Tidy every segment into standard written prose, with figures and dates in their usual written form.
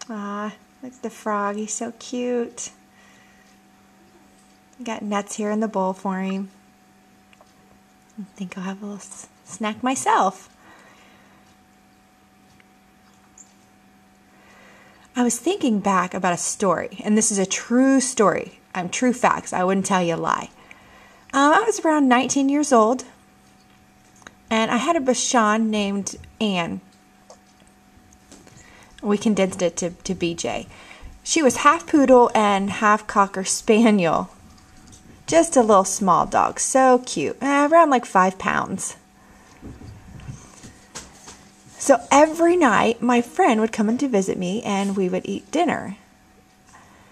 Ah, look at the frog. He's so cute. Got nuts here in the bowl for him. I think I'll have a little snack myself. I was thinking back about a story, and this is a true story. True facts. I wouldn't tell you a lie. I was around 19 years old, and I had a Bichon named Anne. We condensed it to BJ. She was half poodle and half cocker spaniel. Just a little small dog. So cute. Around like 5 pounds. So every night, my friend would come in to visit me, and we would eat dinner.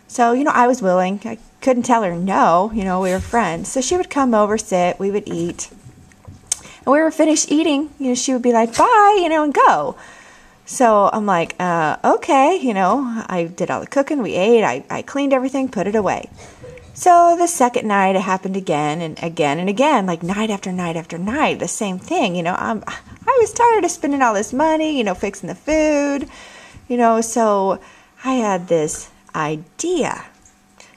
So, I was willing. I couldn't tell her no. We were friends. So she would come over, sit, we would eat. And we were finished eating, she would be like, bye, and go. So I'm like, okay, I did all the cooking, we ate, I cleaned everything, put it away. So the second night, it happened again and again and again, like night after night after night, the same thing, I was tired of spending all this money, fixing the food, so I had this idea.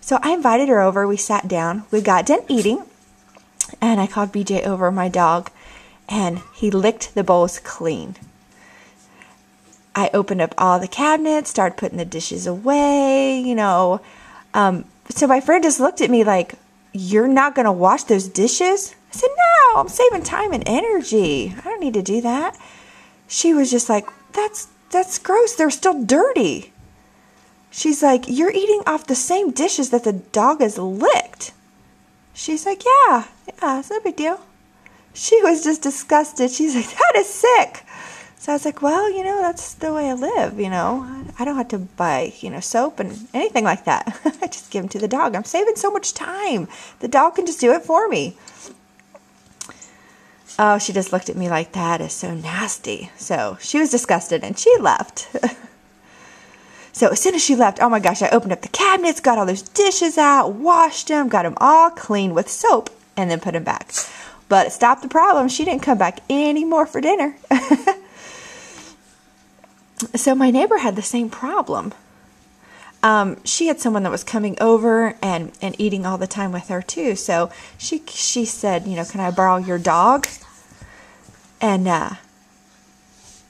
So I invited her over, we sat down, we got done eating, and I called BJ over, my dog, and he licked the bowls clean. I opened up all the cabinets, started putting the dishes away, So my friend just looked at me like, you're not going to wash those dishes? I said, no, I'm saving time and energy. I don't need to do that. She was just like, that's gross. They're still dirty. She's like, you're eating off the same dishes that the dog has licked. She's like, yeah, it's no big deal. She was just disgusted. She's like, that is sick. So I was like, well, that's the way I live, I don't have to buy, soap and anything like that. I just give them to the dog. I'm saving so much time. The dog can just do it for me. Oh, she just looked at me like, that is so nasty. So she was disgusted and she left. So as soon as she left, oh my gosh, I opened up the cabinets, got all those dishes out, washed them, got them all clean with soap, and then put them back. But it stopped the problem. She didn't come back anymore for dinner. So my neighbor had the same problem. She had someone that was coming over and eating all the time with her too. So she said, can I borrow your dog? And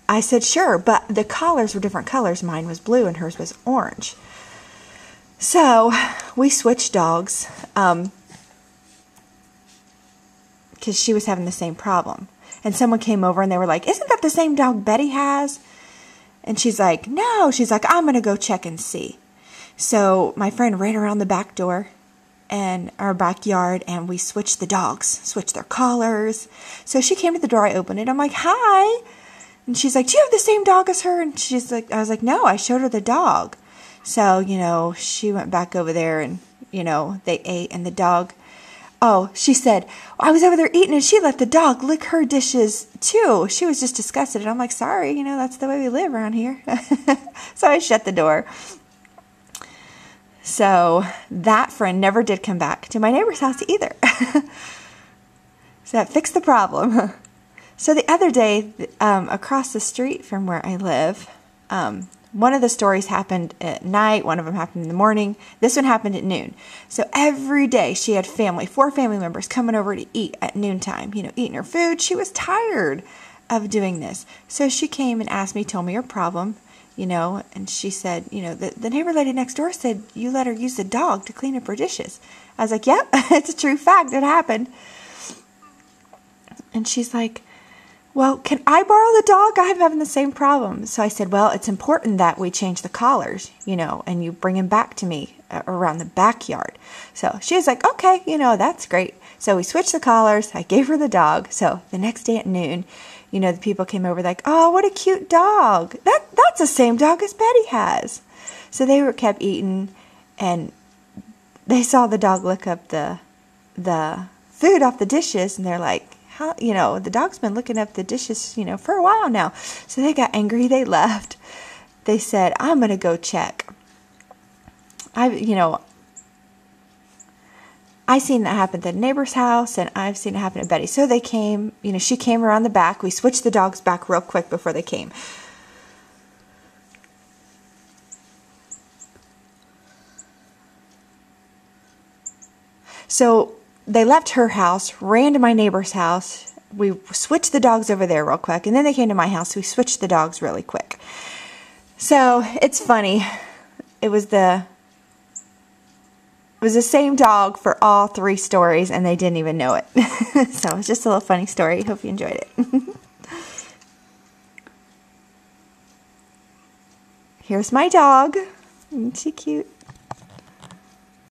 I said, sure. But the collars were different colors. Mine was blue and hers was orange. So we switched dogs because she was having the same problem. And someone came over and they were like, isn't that the same dog Betty has? And she's like, no. She's like, I'm going to go check and see. So my friend ran around the back door and our backyard, and we switched the dogs, switched their collars. So she came to the door. I opened it. I'm like, hi. And she's like, do you have the same dog as her? And she's like, I was like, no, I showed her the dog. So, she went back over there and, they ate, and the dog, oh, she said, I was over there eating and she let the dog lick her dishes too. She was just disgusted. And I'm like, sorry, that's the way we live around here. So I shut the door. So that friend never did come back to my neighbor's house either. So that fixed the problem. So the other day, across the street from where I live, one of the stories happened at night. One of them happened in the morning. This one happened at noon. So every day she had 4 family members coming over to eat at noontime, eating her food. She was tired of doing this. So she came and asked me, told me her problem, and she said, the neighbor lady next door said you let her use the dog to clean up her dishes. I was like, yep, it's a true fact. It happened. And she's like, well, can I borrow the dog? I'm having the same problem. So I said, well, it's important that we change the collars, and you bring him back to me around the backyard. So she was like, okay, that's great. So we switched the collars. I gave her the dog. So the next day at noon, the people came over like, oh, what a cute dog. That's the same dog as Betty has. So they kept eating, and they saw the dog lick up the food off the dishes, and they're like, how, the dog's been looking up the dishes, for a while now. So they got angry. They left. They said, I'm going to go check. I seen that happen at the neighbor's house, and I've seen it happen at Betty. So they came, she came around the back. We switched the dogs back real quick before they came. So they left her house, ran to my neighbor's house. We switched the dogs over there real quick, and then they came to my house. We switched the dogs really quick. So it's funny. It was the same dog for all 3 stories, and they didn't even know it. So it's just a little funny story. Hope you enjoyed it. Here's my dog. Isn't she cute?